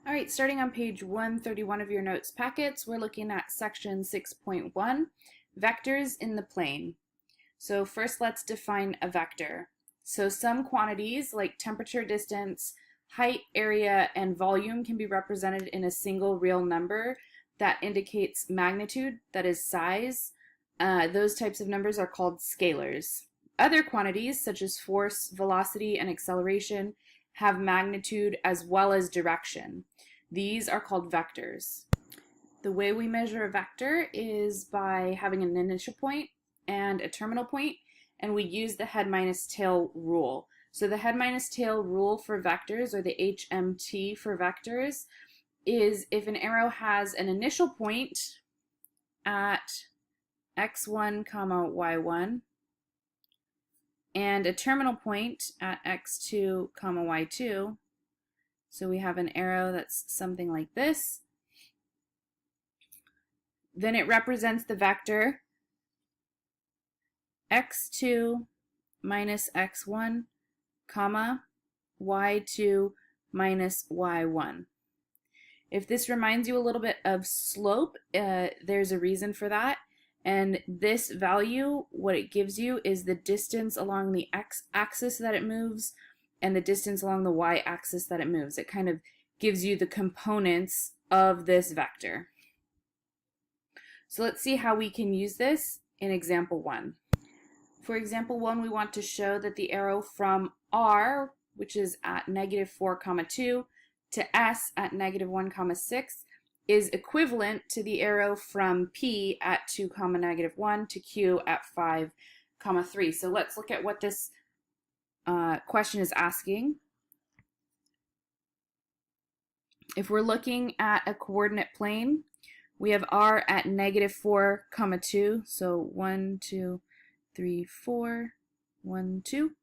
All right, starting on page 131 of your notes packets, we're looking at section 6.1, vectors in the plane. So first let's define a vector. So some quantities like temperature, distance, height, area, and volume can be represented in a single real number that indicates magnitude, that is size. Those types of numbers are called scalars. Other quantities such as force, velocity, and acceleration have magnitude as well as direction. These are called vectors. The way we measure a vector is by having an initial point and a terminal point, and we use the head minus tail rule. So the head minus tail rule for vectors, or the HMT for vectors, is if an arrow has an initial point at x1, y1, and a terminal point at x2, y2. So we have an arrow that's something like this. Then it represents the vector x2 minus x1, comma, y2 minus y1. If this reminds you a little bit of slope, there's a reason for that. And this value, what it gives you is the distance along the x-axis that it moves and the distance along the y-axis that it moves. It kind of gives you the components of this vector. So let's see how we can use this in example 1. For example 1, we want to show that the arrow from R, which is at -4, 2, to S at -1, 6, is equivalent to the arrow from P at 2, -1 to Q at 5, 3. So let's look at what this question is asking. If we're looking at a coordinate plane, we have R at -4, 2, so 1, 2, 3, 4, 1, 2.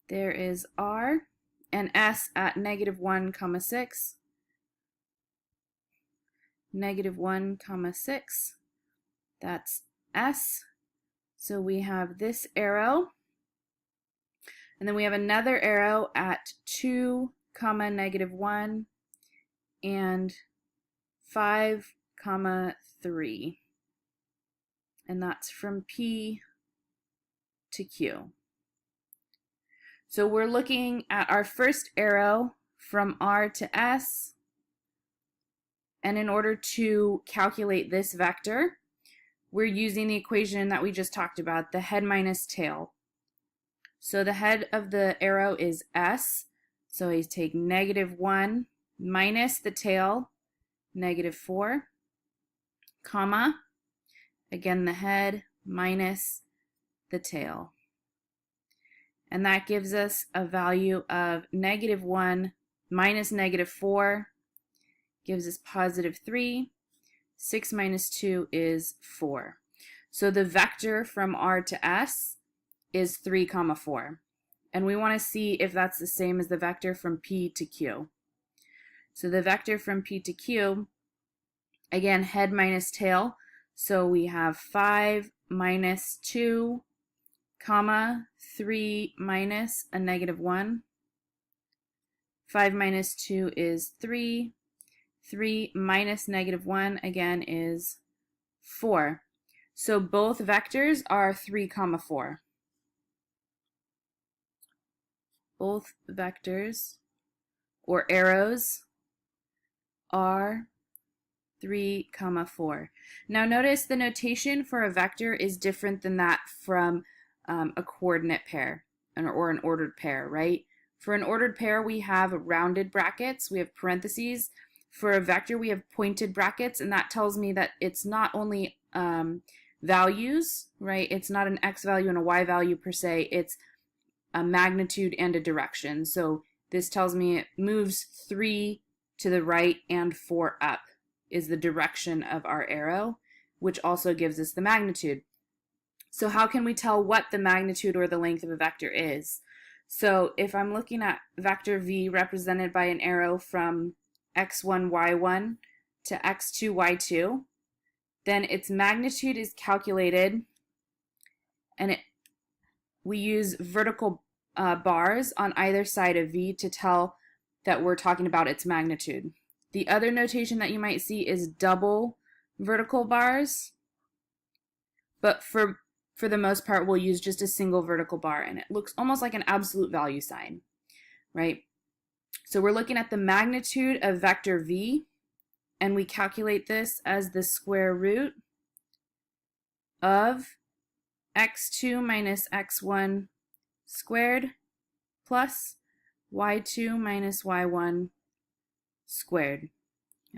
There is R, and S at -1, 6. -1, 6. That's S. So we have this arrow. And then we have another arrow at 2, -1 and 5, 3. And that's from P to Q. So we're looking at our first arrow from R to S. And in order to calculate this vector, we're using the equation that we just talked about, the head minus tail. So the head of the arrow is S. So I take -1 minus the tail, -4, comma, again the head minus the tail. And that gives us a value of -1 minus -4 gives us +3. 6 minus 2 is 4. So the vector from R to S is 3, 4. And we want to see if that's the same as the vector from P to Q. So the vector from P to Q, again, head minus tail. So we have 5 minus 2, comma, 3 minus a -1. 5 minus 2 is 3. 3 minus -1, again, is 4. So both vectors are 3, 4. Both vectors, or arrows, are 3, 4. Now notice the notation for a vector is different than that from a coordinate pair or an ordered pair, right? For an ordered pair, we have rounded brackets, we have parentheses. For a vector, we have pointed brackets, and that tells me that it's not only values, right? It's not an x value and a y value per se, it's a magnitude and a direction. So this tells me it moves 3 to the right and 4 up is the direction of our arrow, which also gives us the magnitude. So how can we tell what the magnitude or the length of a vector is? So if I'm looking at vector v represented by an arrow from x1, y1 to x2, y2, then its magnitude is calculated, and we use vertical bars on either side of v to tell that we're talking about its magnitude. The other notation that you might see is double vertical bars, but for the most part, we'll use just a single vertical bar, and it looks almost like an absolute value sign, right? So we're looking at the magnitude of vector v, and we calculate this as the square root of x2 minus x1 squared plus y2 minus y1 squared.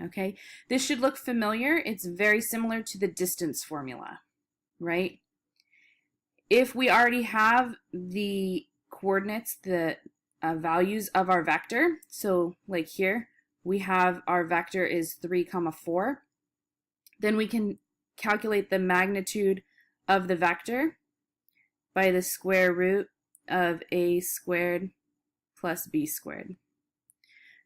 Okay, this should look familiar. It's very similar to the distance formula, right? If we already have the coordinates, the values of our vector, so like here, we have our vector is 3, 4, then we can calculate the magnitude of the vector by the square root of a squared plus b squared.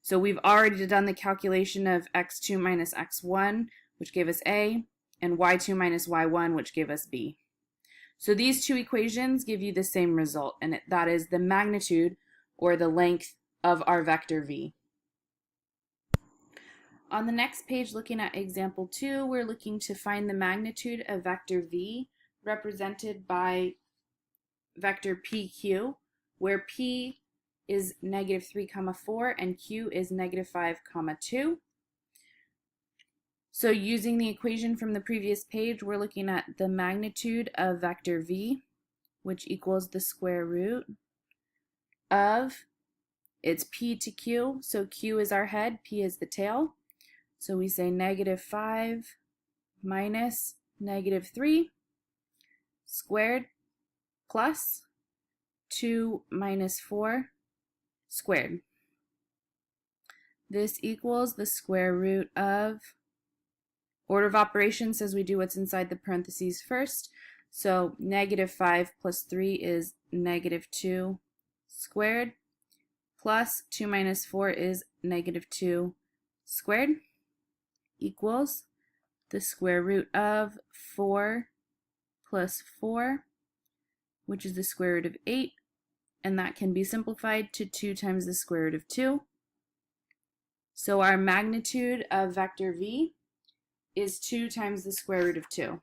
So we've already done the calculation of x2 minus x1, which gave us a, and y2 minus y1, which gave us b. So these two equations give you the same result, and that is the magnitude or the length of our vector v. On the next page, looking at example 2, we're looking to find the magnitude of vector v represented by vector pq, where p is negative 3, 4, and q is negative 5, 2. So using the equation from the previous page, we're looking at the magnitude of vector v, which equals the square root of, it's p to q, so q is our head, p is the tail. So we say negative 5 minus negative 3 squared plus 2 minus 4 squared. This equals the square root of, order of operations says we do what's inside the parentheses first. So negative 5 plus 3 is negative 2 squared plus 2 minus 4 is negative 2 squared equals the square root of 4 plus 4, which is the square root of 8, and that can be simplified to 2 times the square root of 2. So our magnitude of vector v is 2 times the square root of 2.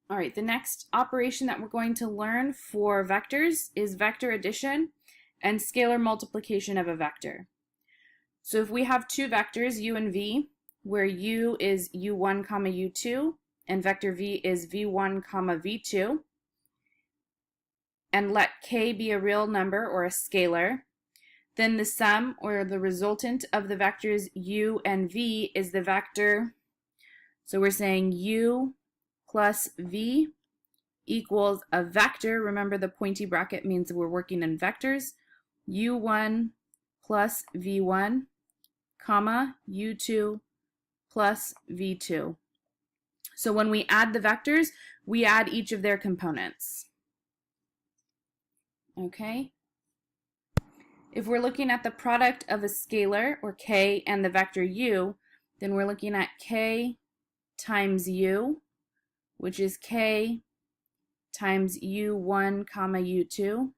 All right, the next operation that we're going to learn for vectors is vector addition and scalar multiplication of a vector. So if we have two vectors, u and v, where u is u1, u2, and vector v is v1, v2, and let k be a real number or a scalar, then the sum or the resultant of the vectors u and v is the vector. So we're saying u plus v equals a vector. Remember, the pointy bracket means we're working in vectors. u1 plus v1, comma, u2 plus v2. So when we add the vectors, we add each of their components. Okay? If we're looking at the product of a scalar, or k, and the vector u, then we're looking at k times u, which is k times u1, u2,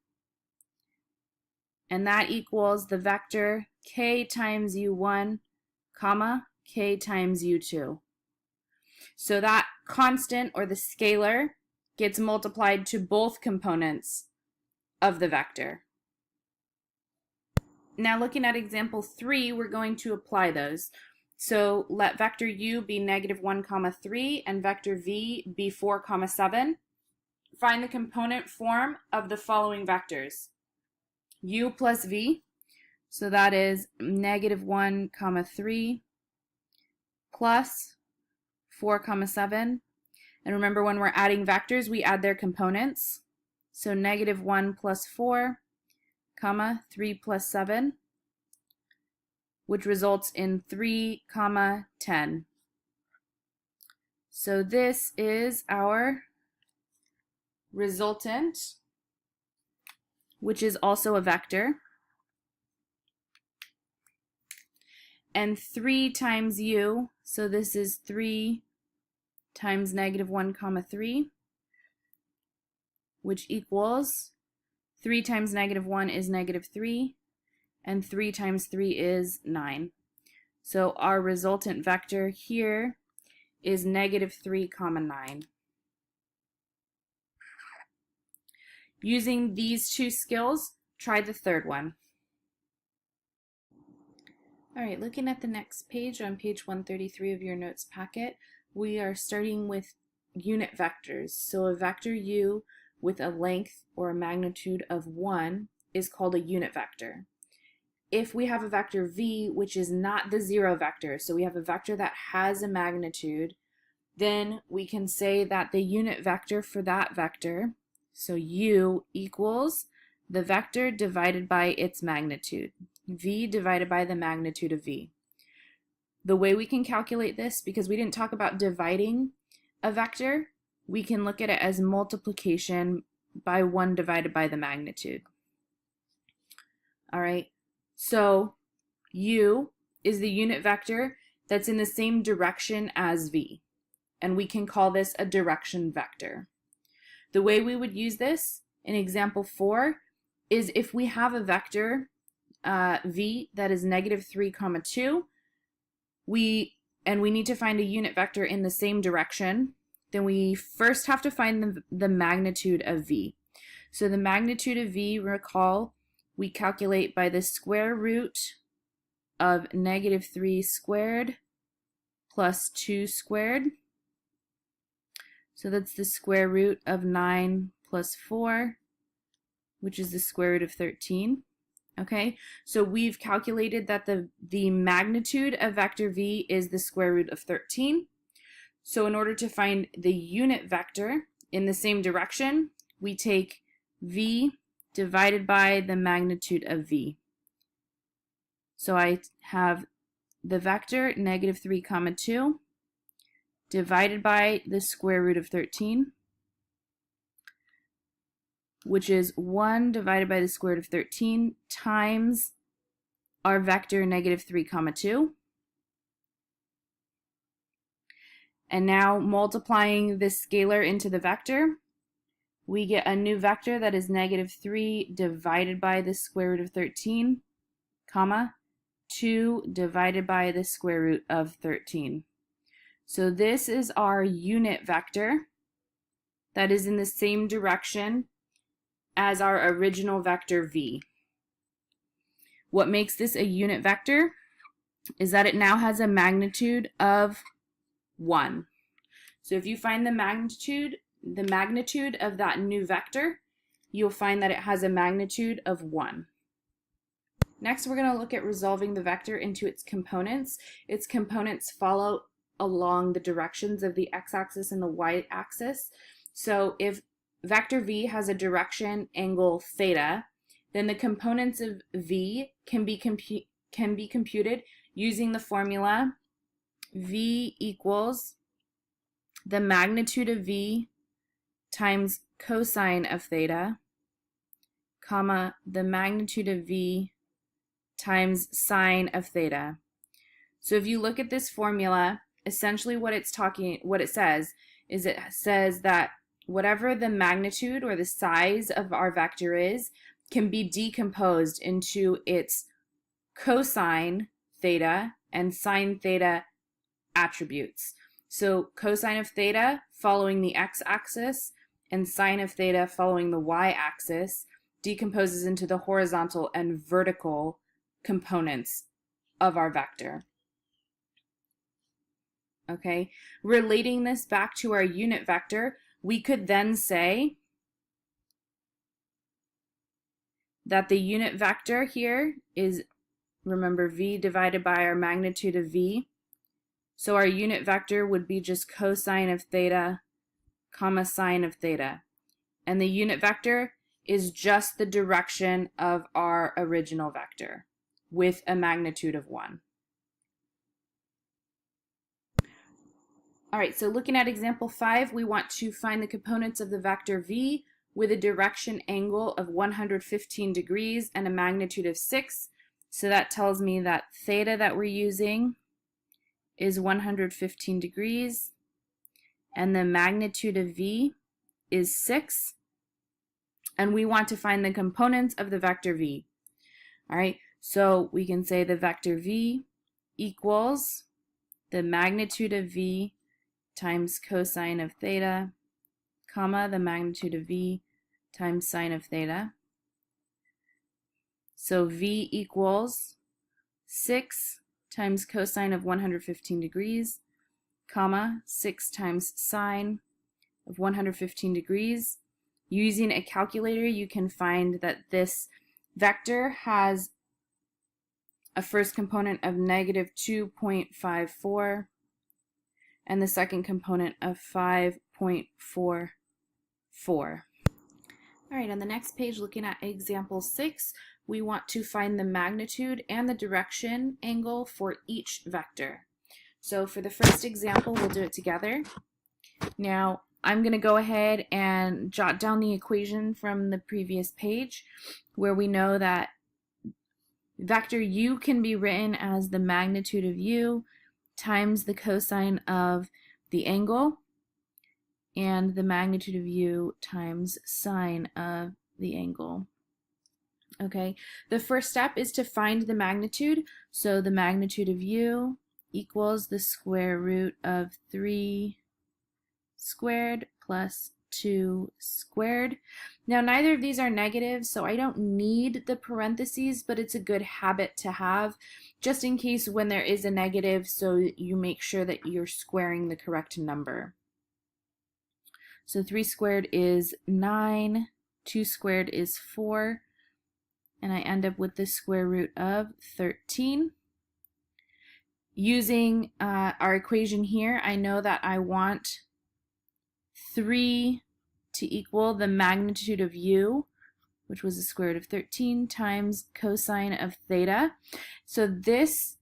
and that equals the vector k times u1, k times u2. So that constant, or the scalar, gets multiplied to both components of the vector. Now looking at example 3, we're going to apply those. So let vector u be negative 1, 3, and vector v be 4, 7. Find the component form of the following vectors. U plus v, so that is negative 1, 3 plus 4, 7. And remember, when we're adding vectors, we add their components. So negative 1 plus 4, 3 plus 7, which results in 3, 10. So this is our resultant, which is also a vector. And 3 times u, so this is 3 times negative 1 comma 3, which equals 3 times negative 1 is negative 3, and 3 times 3 is 9. So our resultant vector here is negative 3 comma 9. Using these two skills, try the third one. All right, looking at the next page, on page 133 of your notes packet, we are starting with unit vectors. So a vector u with a length or a magnitude of 1 is called a unit vector. If we have a vector v, which is not the zero vector, so we have a vector that has a magnitude, then we can say that the unit vector for that vector, so u equals the vector divided by its magnitude, v divided by the magnitude of v. The way we can calculate this, because we didn't talk about dividing a vector, we can look at it as multiplication by 1 divided by the magnitude. All right, so u is the unit vector that's in the same direction as v, and we can call this a direction vector. The way we would use this in example 4 is if we have a vector v that is negative 3 comma 2, we need to find a unit vector in the same direction, then we first have to find the magnitude of v. So the magnitude of v, recall, we calculate by the square root of negative 3 squared plus 2 squared. So that's the square root of 9 plus 4, which is the square root of 13. Okay, so we've calculated that the magnitude of vector v is the square root of 13. So in order to find the unit vector in the same direction, we take v divided by the magnitude of v. So I have the vector negative 3 comma 2 divided by the square root of 13, which is 1 divided by the square root of 13 times our vector negative 3 comma 2. And now multiplying this scalar into the vector, we get a new vector that is negative 3 divided by the square root of 13, comma, 2 divided by the square root of 13. So this is our unit vector that is in the same direction as our original vector v. What makes this a unit vector is that it now has a magnitude of 1. So if you find the magnitude of that new vector, you'll find that it has a magnitude of 1. Next, we're going to look at resolving the vector into its components. Its components follow along the directions of the x-axis and the y-axis. So if vector v has a direction angle theta, then the components of v can be computed using the formula v equals the magnitude of v times cosine of theta, comma, the magnitude of v times sine of theta. So if you look at this formula, essentially what it says is it says that whatever the magnitude or the size of our vector is can be decomposed into its cosine theta and sine theta attributes. So cosine of theta following the x-axis and sine of theta following the y-axis decomposes into the horizontal and vertical components of our vector. Okay, relating this back to our unit vector, we could then say that the unit vector here is, remember, v divided by our magnitude of v. So our unit vector would be just cosine of theta, comma, sine of theta. And the unit vector is just the direction of our original vector with a magnitude of 1. All right, so looking at example 5, we want to find the components of the vector v with a direction angle of 115 degrees and a magnitude of 6. So that tells me that theta that we're using is 115 degrees, and the magnitude of v is 6, and we want to find the components of the vector v. All right, so we can say the vector v equals the magnitude of v times cosine of theta, comma, the magnitude of v times sine of theta. So v equals 6 times cosine of 115 degrees, comma, 6 times sine of 115 degrees. Using a calculator, you can find that this vector has a first component of negative 2.54 and the second component of 5.44. All right, on the next page, looking at example 6, we want to find the magnitude and the direction angle for each vector. So for the first example, we'll do it together. Now, I'm going to go ahead and jot down the equation from the previous page where we know that vector u can be written as the magnitude of u times the cosine of the angle, and the magnitude of u times sine of the angle. Okay, the first step is to find the magnitude. So the magnitude of u equals the square root of 3 squared plus 2 squared. Now, neither of these are negative, so I don't need the parentheses, but it's a good habit to have just in case when there is a negative, so you make sure that you're squaring the correct number. So 3 squared is 9, 2 squared is 4, and I end up with the square root of 13. Using our equation here, I know that I want 3 to equal the magnitude of u, which was the square root of 13, times cosine of theta. So this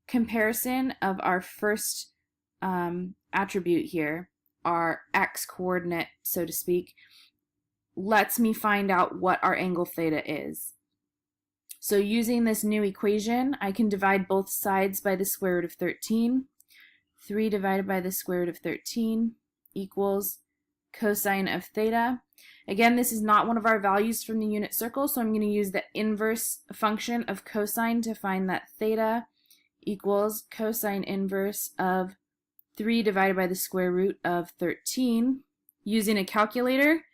comparison of our first attribute here, our x coordinate, so to speak, lets me find out what our angle theta is. So using this new equation, I can divide both sides by the square root of 13. 3 divided by the square root of 13 equals cosine of theta. Again, this is not one of our values from the unit circle, so I'm going to use the inverse function of cosine to find that theta equals cosine inverse of 3 divided by the square root of 13. Using a calculator,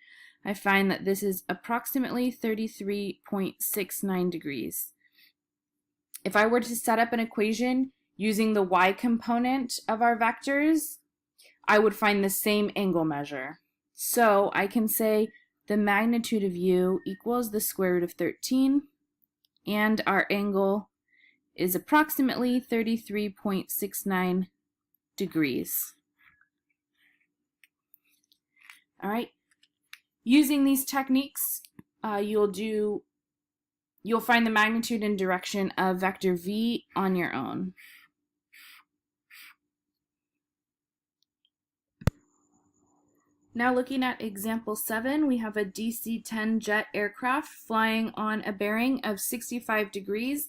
I find that this is approximately 33.69 degrees. If I were to set up an equation using the y component of our vectors, I would find the same angle measure. So I can say the magnitude of u equals the square root of 13, and our angle is approximately 33.69 degrees. All right. Using these techniques, you'll find the magnitude and direction of vector v on your own. Now looking at example 7, we have a DC-10 jet aircraft flying on a bearing of 65 degrees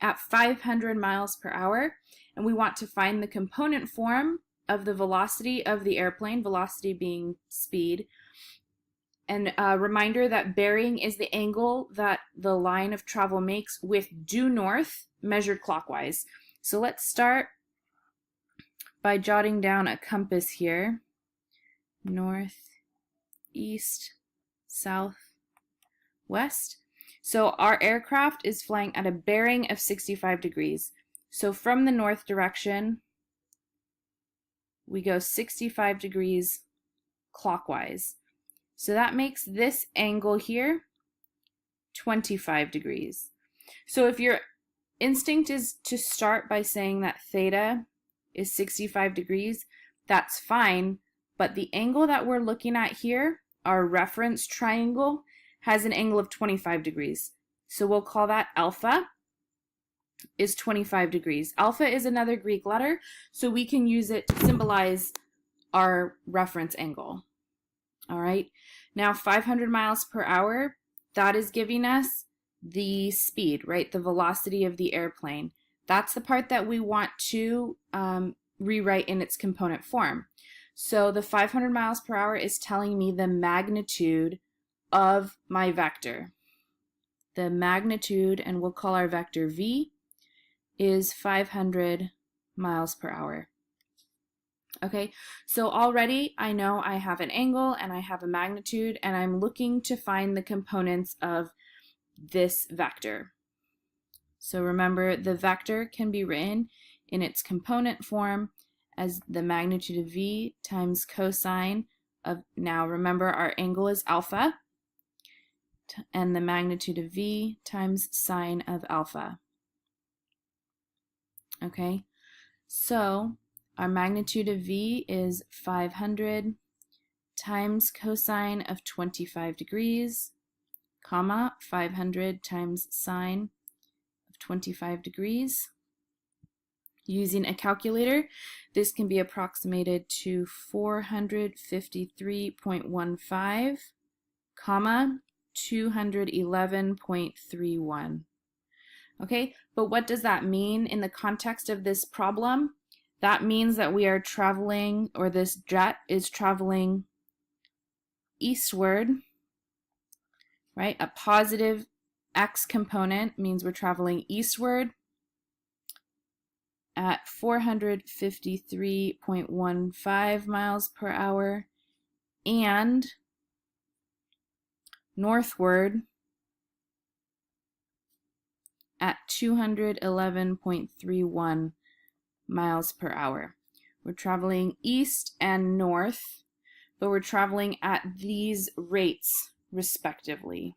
at 500 miles per hour, and we want to find the component form of the velocity of the airplane, velocity being speed. And a reminder that bearing is the angle that the line of travel makes with due north measured clockwise. So let's start by jotting down a compass here. North, east, south, west. So our aircraft is flying at a bearing of 65 degrees. So from the north direction, we go 65 degrees clockwise. So that makes this angle here 25 degrees. So if your instinct is to start by saying that theta is 65 degrees, that's fine, but the angle that we're looking at here, our reference triangle, has an angle of 25 degrees. So we'll call that alpha is 25 degrees. Alpha is another Greek letter, so we can use it to symbolize our reference angle. All right, now 500 miles per hour, that is giving us the speed, right? The velocity of the airplane. That's the part that we want to rewrite in its component form. So the 500 miles per hour is telling me the magnitude of my vector. The magnitude, and we'll call our vector v, is 500 miles per hour. Okay, so already I know I have an angle and I have a magnitude, and I'm looking to find the components of this vector. So remember, the vector can be written in its component form as the magnitude of v times cosine of, now remember our angle is alpha, and the magnitude of v times sine of alpha. Okay, so our magnitude of v is 500 times cosine of 25 degrees, comma, 500 times sine of 25 degrees. Using a calculator, this can be approximated to 453.15, comma, 211.31. Okay, but what does that mean in the context of this problem? That means that we are traveling, or this jet is traveling eastward, right? A positive x component means we're traveling eastward at 453.15 miles per hour, and northward at 211.31 miles per hour. We're traveling east and north, but we're traveling at these rates respectively.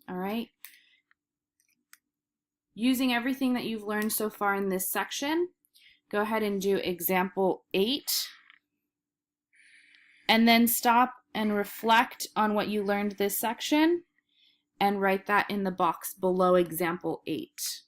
All right. Using everything that you've learned so far in this section, go ahead and do example 8, and then stop and reflect on what you learned this section and write that in the box below example 8.